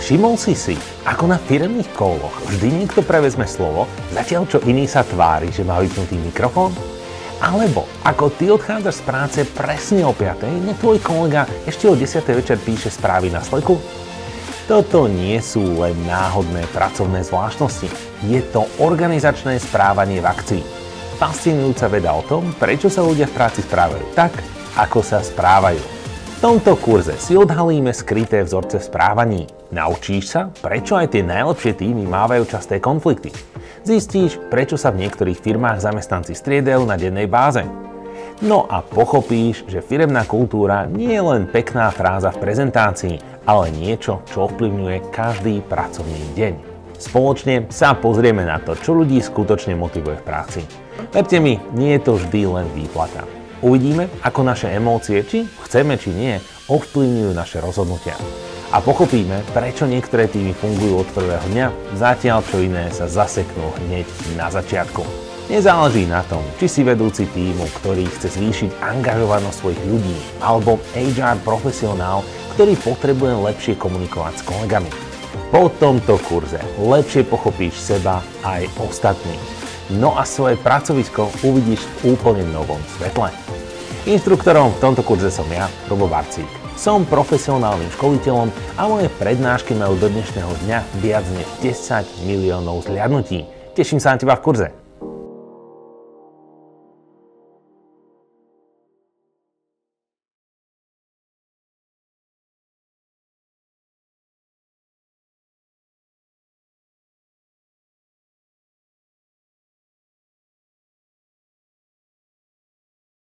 Všimol si, ako na firemných koloch vždy niekto prevezme slovo, zatiaľ čo iný sa tvári, že má vypnutý mikrofón? Alebo ako ty odchádzaš z práce presne o 5, no tvoj kolega ešte o 10 večer píše správy na Slacku? Toto nie sú len náhodné pracovné zvláštnosti. Je to organizačné správanie v akcii. Fascinujúca veda o tom, prečo sa ľudia v práci správajú tak, ako sa správajú. V tomto kurze si odhalíme skryté vzorce v správaní. Naučíš sa, prečo aj tie najlepšie týmy mávajú časté konflikty. Zistíš, prečo sa v niektorých firmách zamestnanci striedajú na dennej báze. No a pochopíš, že firemná kultúra nie je len pekná fráza v prezentácii, ale niečo, čo ovplyvňuje každý pracovný deň. Spoločne sa pozrieme na to, čo ľudí skutočne motivuje v práci. Verte mi, nie je to vždy len výplata. Uvidíme, ako naše emócie, či chceme, či nie, ovplyvňujú naše rozhodnutia. A pochopíme, prečo niektoré týmy fungujú od prvého dňa, zatiaľ čo iné sa zaseknú hneď na začiatku. Nezáleží na tom, či si vedúci týmu, ktorý chce zvýšiť angažovanosť svojich ľudí, alebo HR profesionál, ktorý potrebuje lepšie komunikovať s kolegami. Po tomto kurze lepšie pochopíš seba aj ostatných. No a svoje pracovisko uvidíš v úplne novom svetle. Inštruktorom v tomto kurze som ja, Robo Barcík. Som profesionálnym školiteľom a moje prednášky majú do dnešného dňa viac než 10 miliónov zhliadnutí. Teším sa na teba v kurze.